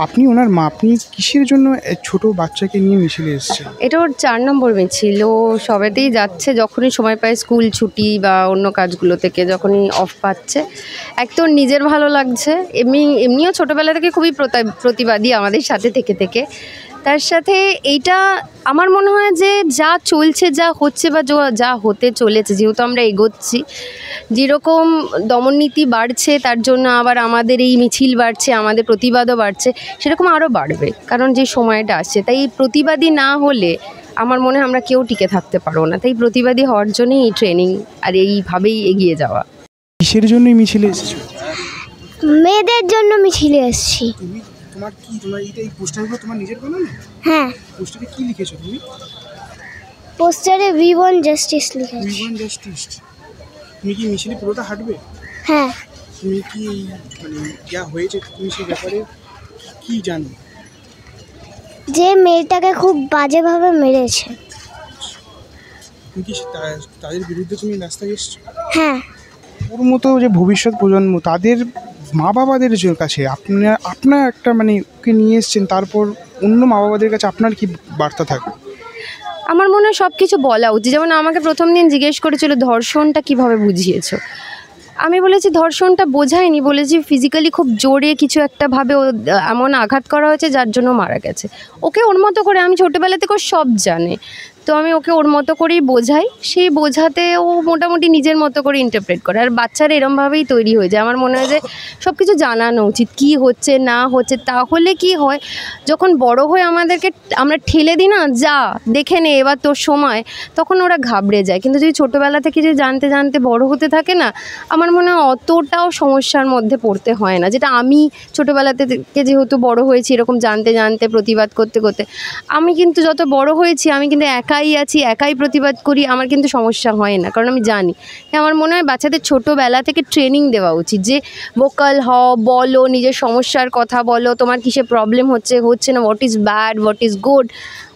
আপনি ওনার মা, আপনি কিসের জন্য ছোট বাচ্চাকে নিয়ে মিছিলে এসেছেন? এটা ওর 4 নম্বর মিছিল। ও সবেতেই যাচ্ছে, যখনই সময় পায়, স্কুল ছুটি বা অন্য কাজগুলো থেকে যখনই অফ পাচ্ছে। এক তো ওর নিজের ভালো লাগছে, এমনিও ছোটোবেলা থেকে খুবই প্রতিবাদী আমাদের সাথে থেকে। তার সাথে এইটা আমার মনে হয় যে যা চলছে, যা হচ্ছে বা যা হতে চলেছে, যেহেতু আমরা এগোচ্ছি, যেরকম দমননীতি বাড়ছে তার জন্য আবার আমাদের এই মিছিল বাড়ছে, আমাদের প্রতিবাদও বাড়ছে, সেরকম আরও বাড়বে, কারণ যে সময়টা আসছে। তাই প্রতিবাদী না হলে আমার মনে হয় আমরা কেউ টিকে থাকতে পারবো না। তাই প্রতিবাদী হওয়ার জন্যই এই ট্রেনিং আর এইভাবেই এগিয়ে যাওয়া। কিসের জন্য মিছিলে এসেছো? মেয়েদের জন্য মিছিলে এসেছি। তোমার এই পোস্টারগুলো তোমার নিজের বানানো? হ্যাঁ। পোস্টারে কি লিখেছো তুমি? পোস্টারে উই ওয়ান্ট জাস্টিস লিখেছি। We want justice. তুমি কি মিছিলে পুরোটা হাঁটবে? হ্যাঁ। তুমি কি যা হয়েছে তুমি সেই ব্যাপারে কি জানো? যে মেয়েটাকে খুব বাজেভাবে মেরেছে। তুমি কি তাদের বিরুদ্ধে তুমি রাস্তায় এসছো? হ্যাঁ। ওর মতো যে ভবিষ্যৎ প্রজন্ম, তাদের মা বাবাদের কাছে আপনার একটা ওকে নিয়ে এসছেন, তারপর অন্য মা বাবাদের কাছে আপনার কি বার্তা থাকবে? আমার মনে হয় সব কিছু বলা উচিত। যেমন আমাকে প্রথম দিন জিজ্ঞেস করেছিল ধর্ষণটা কিভাবে বুঝিয়েছো, আমি বলেছি ধর্ষণটা বোঝায়নি, বলেছি ফিজিক্যালি খুব জোরে কিছু একটা ভাবে এমন আঘাত করা হয়েছে যার জন্য মারা গেছে। ওকে ওর মতো করে, আমি ছোটোবেলা থেকে সব জানে, তো আমি ওকে ওর মতো করেই বোঝাই। সেই বোঝাতে ও মোটামুটি নিজের মতো করে ইন্টারপ্রেট করে। আর বাচ্চারা এরমভাবেই তৈরি হয়ে যায়। আমার মনে হয় যে সব কিছু জানানো উচিত, কী হচ্ছে না হচ্ছে। তাহলে কি হয়, যখন বড় হয়ে আমরা ঠেলে দিই না, যা দেখে নে এবার তোর সময়, তখন ওরা ঘাবড়ে যায়। কিন্তু যদি ছোটোবেলা থেকে যদি জানতে জানতে বড় হতে থাকে না, আমার মনে হয় অতটাও সমস্যার মধ্যে পড়তে হয় না। যেটা আমি ছোটোবেলা থেকে যেহেতু বড় হয়েছি এরকম জানতে জানতে প্রতিবাদ করতে করতে, আমি কিন্তু যত বড় হয়েছি আমি কিন্তু একাই আছি, একাই প্রতিবাদ করি, আমার কিন্তু সমস্যা হয় না, কারণ আমি জানি। আমার মনে হয় বাচ্চাদের ছোটোবেলা থেকে ট্রেনিং দেওয়া উচিত যে ভোকাল হও, বলো, নিজের সমস্যার কথা বলো, তোমার কিসে প্রবলেম হচ্ছে না, what is bad, what is good,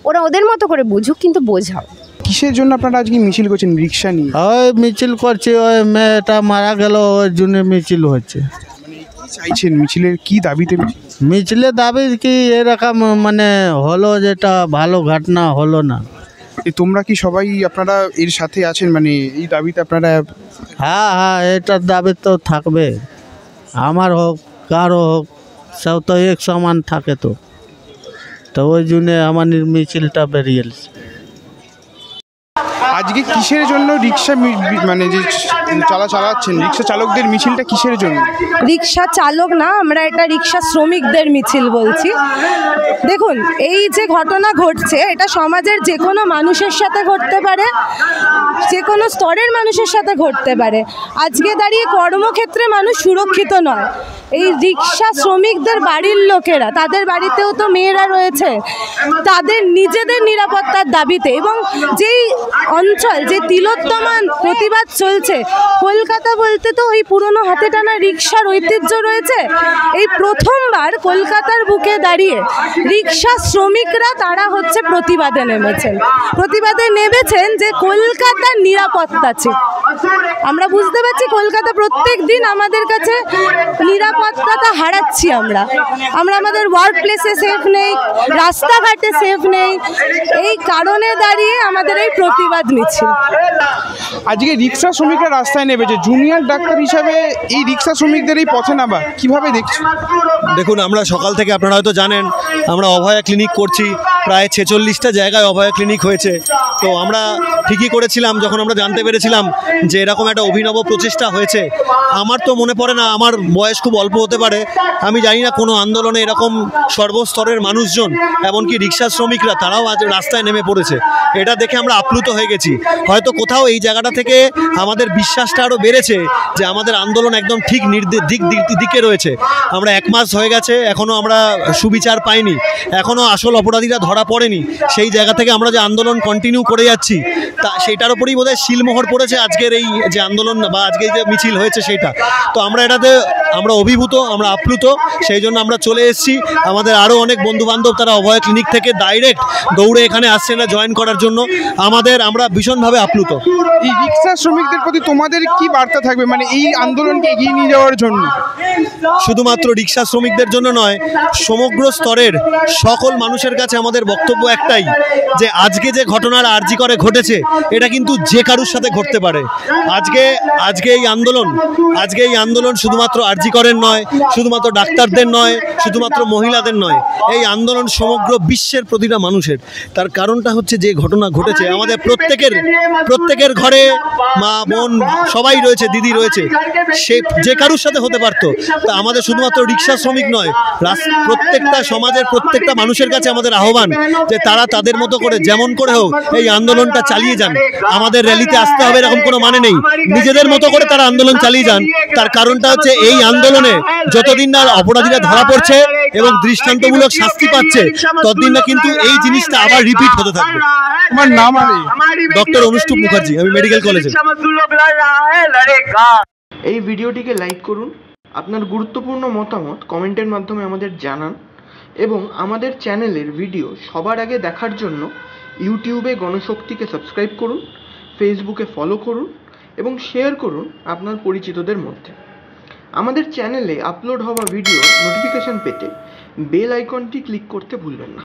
ওরা ওদের মতো করে বুঝুক, কিন্তু বোঝাও। কিসের জন্য আপনারা আজকে মিছিল করছেন? রিক্সা নিয়ে? ওই মিছিল করছে, ওই মেয়েটা মারা গেল, ওই জন্য মিছিল হচ্ছে। চাইছেন মিছিলের কি দাবিতে? মিছিলের দাবি কি এরকম হলো, যেটা ভালো ঘটনা হলো না। তোমরা কি সবাই আপনারা এর সাথে আছেন, এই দাবিতে আপনারা? হ্যাঁ, এটার দাবি তো থাকবে, আমার হোক কারো হোক, সব তো এক সমান থাকে। তো ওই জন্য আমার মিছিলটা বেরিয়েছে। আজকে কিসের জন্য রিক্সা যে চালাচ্ছেন, রিক্সা চালকদের মিছিলটা কিসের জন্য? রিক্সা চালক না, আমরা এটা রিক্সা শ্রমিকদের মিছিল বলছি। দেখুন, এই যে ঘটনা ঘটছে, এটা সমাজের যে কোনো মানুষের সাথে ঘটতে পারে, যে কোনো স্তরের মানুষের সাথে ঘটতে পারে। আজকে দাঁড়িয়ে কর্মক্ষেত্রে মানুষ সুরক্ষিত নয়। এই রিক্সা শ্রমিকদের বাড়ির লোকেরা, তাদের বাড়িতেও তো মেয়েরা রয়েছে, তাদের নিজেদের নিরাপত্তার দাবিতে, এবং যেই অঞ্চল, যে তিলোত্তমা প্রতিবাদ চলছে, কলকাতা বলতে তো ওই পুরনো হাতে টানা রিক্সার ঐতিহ্য রয়েছে। এই প্রথমবার কলকাতার বুকে দাঁড়িয়ে রিক্সা শ্রমিকরা তারা প্রতিবাদে নেমেছেন যে কলকাতার নিরাপত্তা চাই। আমরা বুঝতে পারছি কলকাতা প্রত্যেক দিন আমাদের কাছে নিরাপত্তাটা হারাচ্ছি। আমরা আমাদের ওয়ার্ক প্লেসে সেফ নেই, রাস্তাঘাটে সেফ নেই। এই কারণে দাঁড়িয়ে আমাদের এই প্রতিবাদ মিছিল। আজকে রিক্সা শ্রমিকরা রাস্তায় নেমেছে, জুনিয়র ডাক্তার হিসাবে এই রিক্সা শ্রমিকদের এই পথে নামা কিভাবে দেখছি? দেখুন, আমরা সকাল থেকে, আপনারা হয়তো জানেন, আমরা অভয়া ক্লিনিক করছি। প্রায় 46টা জায়গায় অভয়া ক্লিনিক হয়েছে। তো আমরা ঠিকই করেছিলাম যখন আমরা জানতে পেরেছিলাম যে এরকম একটা অভিনব প্রচেষ্টা হয়েছে। আমার তো মনে পড়ে না, আমার বয়স খুব অল্প হতে পারে, আমি জানি না কোনো আন্দোলনে এরকম সর্বস্তরের মানুষজন, এমনকি রিক্সা শ্রমিকরা, তারাও আজ রাস্তায় নেমে পড়েছে। এটা দেখে আমরা আপ্লুত হয়ে গেছি। হয়তো কোথাও এই জায়গাটা থেকে আমাদের বিশ্বাসটা আরও বেড়েছে যে আমাদের আন্দোলন একদম ঠিক দিকে রয়েছে। আমরা 1 মাস হয়ে গেছে, এখনও আমরা সুবিচার পাইনি, এখনও আসল অপরাধীরা ধরা পড়েনি। সেই জায়গা থেকে আমরা যে আন্দোলন কন্টিনিউ করে যাচ্ছি, সেইটার ওপরেই বোধহয় শিলমোহর পড়েছে আজকের এই যে আন্দোলন বা আজকে যে মিছিল হয়েছে সেইটা। তো আমরা এটাতে আমরা অভিভূত, আমরা আপ্লুত, সেই জন্য আমরা চলে এসেছি। আমাদের আরও অনেক বন্ধুবান্ধব তারা অভয়া ক্লিনিক থেকে ডাইরেক্ট দৌড়ে এখানে আসছে না জয়েন করার জন্য। আমরা ভীষণভাবে আপ্লুত। এই রিক্সা শ্রমিকদের প্রতি তোমাদের কি বার্তা থাকবে মানে এই আন্দোলনকে এগিয়ে নিয়ে যাওয়ার জন্য? শুধুমাত্র রিক্সা শ্রমিকদের জন্য নয়, সমগ্র স্তরের সকল মানুষের কাছে আমাদের বক্তব্য একটাই, যে আজকে যে ঘটনার আরজি করে ঘটেছে এটা কিন্তু যে কারুর সাথে ঘটতে পারে। আজকে এই আন্দোলন শুধুমাত্র আরজি করের নয়, শুধুমাত্র ডাক্তারদের নয়, শুধুমাত্র মহিলাদের নয়, এই আন্দোলন সমগ্র বিশ্বের প্রতিটা মানুষের। তার কারণটা হচ্ছে যে ঘটনা ঘটেছে আমাদের প্রত্যেকের ঘরে মা বোন সবাই রয়েছে, দিদি রয়েছে, সে যে কারুর সাথে হতে পারতো। তা আমাদের শুধুমাত্র রিক্সা শ্রমিক নয়, প্রত্যেকটা সমাজের প্রত্যেকটা মানুষের কাছে আমাদের আহ্বান যে তারা তাদের মতো করে যেমন করে হোক এই আন্দোলনটা চালিয়ে যান। আমাদের র্যালিতে আসতে হবে এরকম কোনো মানে নেই, নিজেদের মতো করে তারা আন্দোলন চালিয়ে যান। তার কারণটা হচ্ছে এই আন্দোলনে যতদিন না অপরাধীরা ধরা পড়ছে এবং দৃষ্টান্তমূলক শাস্তি পাচ্ছে ততদিন না কিন্তু এই জিনিসটা আবার রিপিট হতে থাকবে। তোমার নাম? আমি ডক্টর অনুষ্ঠুপ মুখার্জি, আমি মেডিকেল কলেজে। এই ভিডিওটিকে লাইক করুন, আপনার গুরুত্বপূর্ণ মতামত কমেন্টের মাধ্যমে আমাদের জানান এবং আমাদের চ্যানেলের ভিডিও সবার আগে দেখার জন্য ইউটিউবে গণশক্তিকে সাবস্ক্রাইব করুন, ফেসবুকে ফলো করুন এবং শেয়ার করুন আপনার পরিচিতদের মধ্যে। আমাদের চ্যানেলে আপলোড হওয়া ভিডিও নোটিফিকেশন পেতে বেল আইকনটি ক্লিক করতে ভুলবেন না।